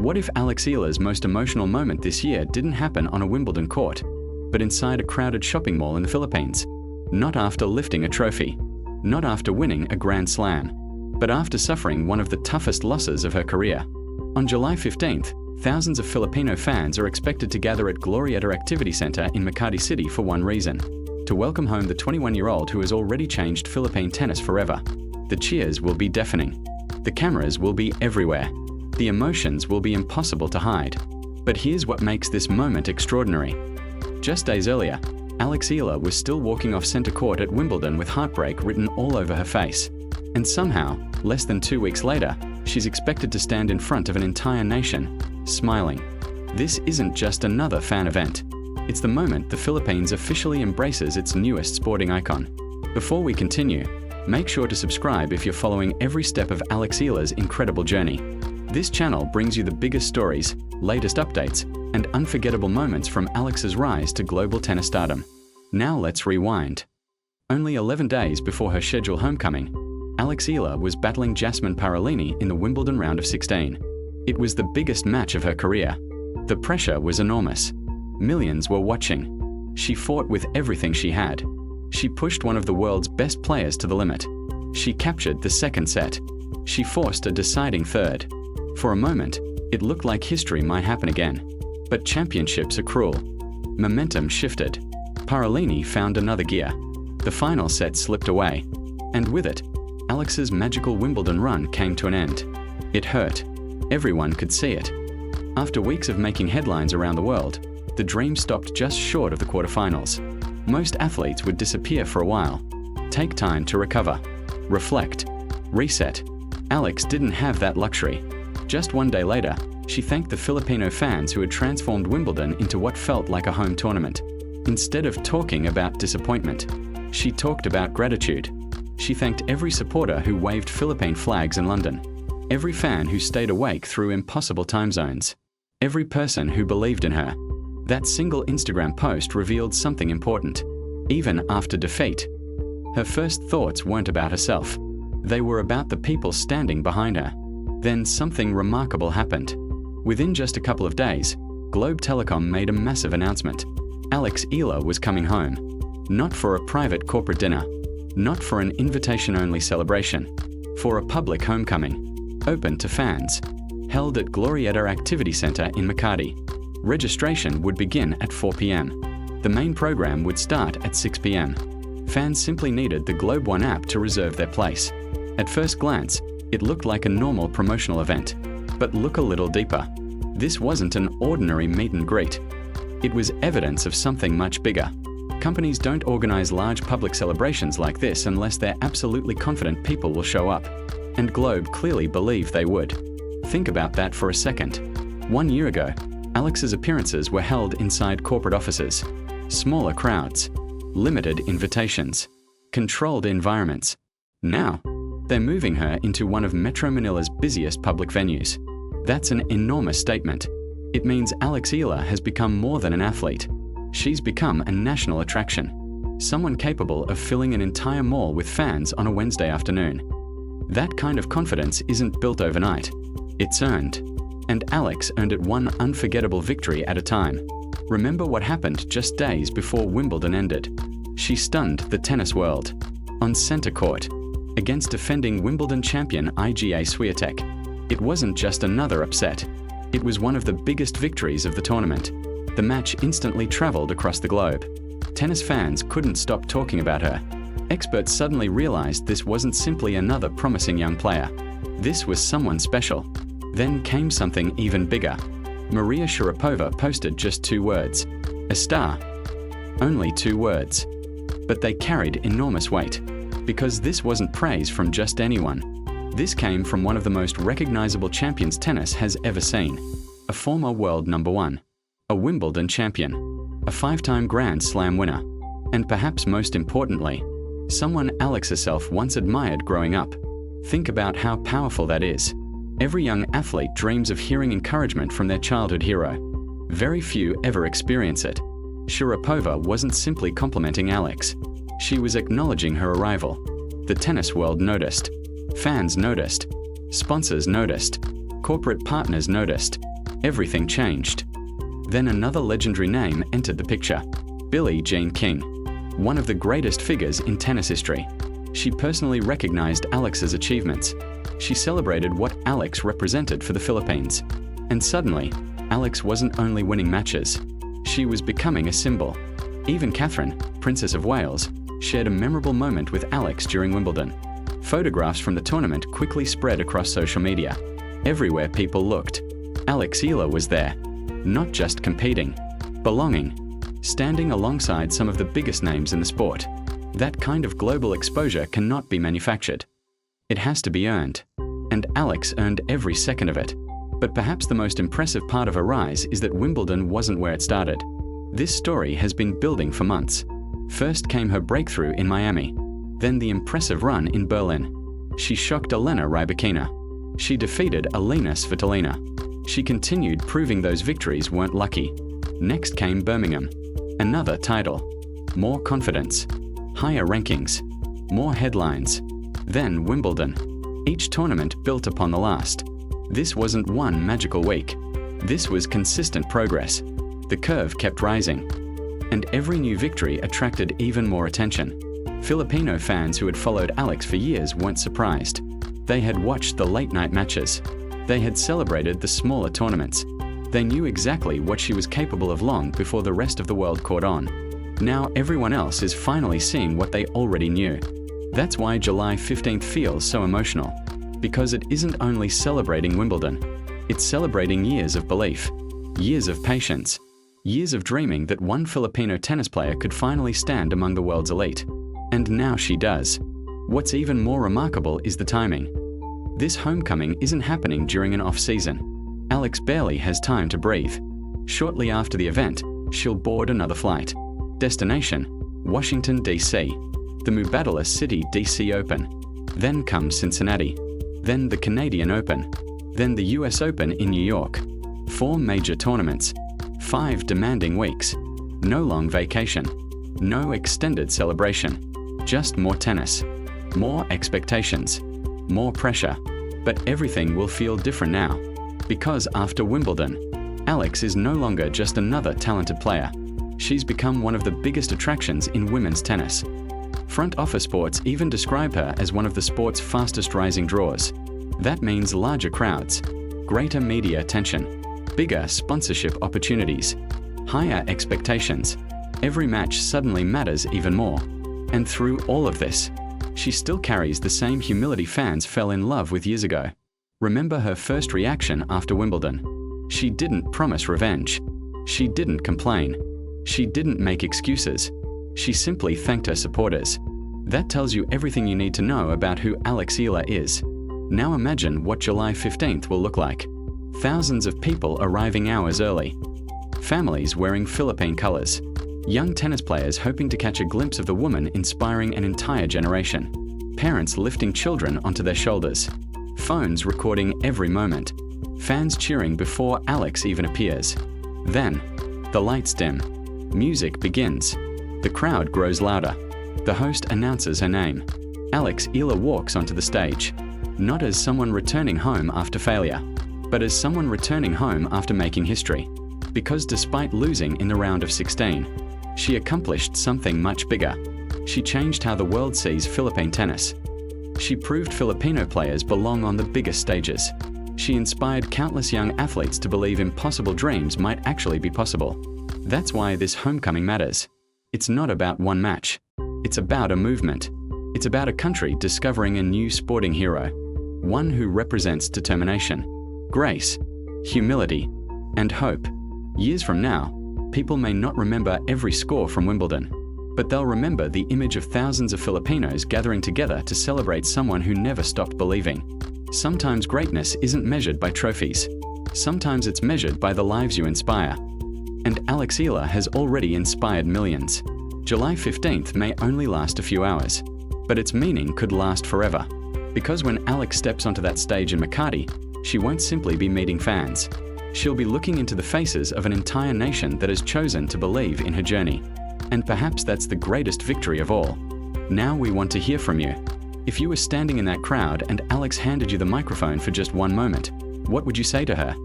What if Eala's most emotional moment this year didn't happen on a Wimbledon court, but inside a crowded shopping mall in the Philippines? Not after lifting a trophy, not after winning a Grand Slam, but after suffering one of the toughest losses of her career. On July 15th, thousands of Filipino fans are expected to gather at Glorieta Activity Center in Makati City for one reason: to welcome home the 21-year-old who has already changed Philippine tennis forever. The cheers will be deafening. The cameras will be everywhere. The emotions will be impossible to hide. But here's what makes this moment extraordinary. Just days earlier, Eala was still walking off center court at Wimbledon with heartbreak written all over her face. And somehow, less than 2 weeks later, she's expected to stand in front of an entire nation, smiling. This isn't just another fan event. It's the moment the Philippines officially embraces its newest sporting icon. Before we continue, make sure to subscribe if you're following every step of Eala's incredible journey. This channel brings you the biggest stories, latest updates, and unforgettable moments from Alex's rise to global tennis stardom. Now let's rewind. Only 11 days before her scheduled homecoming, Eala was battling Jasmine Parolini in the Wimbledon round of 16. It was the biggest match of her career. The pressure was enormous. Millions were watching. She fought with everything she had. She pushed one of the world's best players to the limit. She captured the second set. She forced a deciding third. For a moment, it looked like history might happen again. But championships are cruel. Momentum shifted. Parolini found another gear. The final set slipped away. And with it, Alex's magical Wimbledon run came to an end. It hurt. Everyone could see it. After weeks of making headlines around the world, the dream stopped just short of the quarterfinals. Most athletes would disappear for a while, take time to recover, reflect, reset. Alex didn't have that luxury. Just one day later, she thanked the Filipino fans who had transformed Wimbledon into what felt like a home tournament. Instead of talking about disappointment, she talked about gratitude. She thanked every supporter who waved Philippine flags in London, every fan who stayed awake through impossible time zones, every person who believed in her. That single Instagram post revealed something important. Even after defeat, her first thoughts weren't about herself. They were about the people standing behind her. Then something remarkable happened. Within just a couple of days, Globe Telecom made a massive announcement. Eala was coming home. Not for a private corporate dinner. Not for an invitation-only celebration. For a public homecoming. Open to fans. Held at Glorieta Activity Center in Makati. Registration would begin at 4 p.m. The main program would start at 6 p.m. Fans simply needed the Globe One app to reserve their place. At first glance, it looked like a normal promotional event. But look a little deeper. This wasn't an ordinary meet and greet. It was evidence of something much bigger. Companies don't organize large public celebrations like this unless they're absolutely confident people will show up. And Globe clearly believed they would. Think about that for a second. 1 year ago, Alex's appearances were held inside corporate offices. Smaller crowds. Limited invitations. Controlled environments. Now, they're moving her into one of Metro Manila's busiest public venues. That's an enormous statement. It means Eala has become more than an athlete. She's become a national attraction. Someone capable of filling an entire mall with fans on a Wednesday afternoon. That kind of confidence isn't built overnight. It's earned. And Alex earned it one unforgettable victory at a time. Remember what happened just days before Wimbledon ended. She stunned the tennis world. On center court, against defending Wimbledon champion Iga Swiatek. It wasn't just another upset. It was one of the biggest victories of the tournament. The match instantly traveled across the globe. Tennis fans couldn't stop talking about her. Experts suddenly realized this wasn't simply another promising young player. This was someone special. Then came something even bigger. Maria Sharapova posted just 2 words. A star. Only 2 words. But they carried enormous weight. Because this wasn't praise from just anyone. This came from one of the most recognizable champions tennis has ever seen. A former world number 1. A Wimbledon champion. A 5-time Grand Slam winner. And perhaps most importantly, someone Alex herself once admired growing up. Think about how powerful that is. Every young athlete dreams of hearing encouragement from their childhood hero. Very few ever experience it. Sharapova wasn't simply complimenting Alex. She was acknowledging her arrival. The tennis world noticed. Fans noticed. Sponsors noticed. Corporate partners noticed. Everything changed. Then another legendary name entered the picture. Billie Jean King, one of the greatest figures in tennis history. She personally recognized Alex's achievements. She celebrated what Alex represented for the Philippines. And suddenly, Alex wasn't only winning matches. She was becoming a symbol. Even Catherine, Princess of Wales, shared a memorable moment with Alex during Wimbledon. Photographs from the tournament quickly spread across social media. Everywhere people looked, Eala was there, not just competing, belonging, standing alongside some of the biggest names in the sport. That kind of global exposure cannot be manufactured. It has to be earned. And Alex earned every second of it. But perhaps the most impressive part of her rise is that Wimbledon wasn't where it started. This story has been building for months. First came her breakthrough in Miami, then the impressive run in Berlin. She shocked Elena Rybakina. She defeated Elena Svitolina. She continued proving those victories weren't lucky. Next came Birmingham. Another title. More confidence. Higher rankings. More headlines. Then Wimbledon. Each tournament built upon the last. This wasn't one magical week. This was consistent progress. The curve kept rising. And every new victory attracted even more attention. Filipino fans who had followed Alex for years weren't surprised. They had watched the late-night matches. They had celebrated the smaller tournaments. They knew exactly what she was capable of long before the rest of the world caught on. Now everyone else is finally seeing what they already knew. That's why July 15th feels so emotional. Because it isn't only celebrating Wimbledon. It's celebrating years of belief, years of patience, years of dreaming that one Filipino tennis player could finally stand among the world's elite. And now she does. What's even more remarkable is the timing. This homecoming isn't happening during an off-season. Alex barely has time to breathe. Shortly after the event, she'll board another flight. Destination: Washington, D.C. The Mubadala City D.C. Open. Then comes Cincinnati. Then the Canadian Open. Then the US Open in New York. 4 major tournaments. 5 demanding weeks. No long vacation. No extended celebration. Just more tennis. More expectations. More pressure. But everything will feel different now. Because after Wimbledon, Alex is no longer just another talented player. She's become one of the biggest attractions in women's tennis. Front Office Sports even describe her as one of the sport's fastest rising draws. That means larger crowds, greater media attention, bigger sponsorship opportunities, higher expectations. Every match suddenly matters even more. And through all of this, she still carries the same humility fans fell in love with years ago. Remember her first reaction after Wimbledon. She didn't promise revenge. She didn't complain. She didn't make excuses. She simply thanked her supporters. That tells you everything you need to know about who Eala is. Now imagine what July 15th will look like. Thousands of people arriving hours early. Families wearing Philippine colors. Young tennis players hoping to catch a glimpse of the woman inspiring an entire generation. Parents lifting children onto their shoulders. Phones recording every moment. Fans cheering before Alex even appears. Then, the lights dim. Music begins. The crowd grows louder. The host announces her name. Eala walks onto the stage. Not as someone returning home after failure, but as someone returning home after making history. Because despite losing in the round of 16, she accomplished something much bigger. She changed how the world sees Philippine tennis. She proved Filipino players belong on the biggest stages. She inspired countless young athletes to believe impossible dreams might actually be possible. That's why this homecoming matters. It's not about one match. It's about a movement. It's about a country discovering a new sporting hero. One who represents determination, grace, humility, and hope. Years from now, people may not remember every score from Wimbledon, but they'll remember the image of thousands of Filipinos gathering together to celebrate someone who never stopped believing. Sometimes greatness isn't measured by trophies. Sometimes it's measured by the lives you inspire. And Eala has already inspired millions. July 15th may only last a few hours, but its meaning could last forever. Because when Alex steps onto that stage in Makati, she won't simply be meeting fans. She'll be looking into the faces of an entire nation that has chosen to believe in her journey. And perhaps that's the greatest victory of all. Now we want to hear from you. If you were standing in that crowd and Alex handed you the microphone for just one moment, what would you say to her?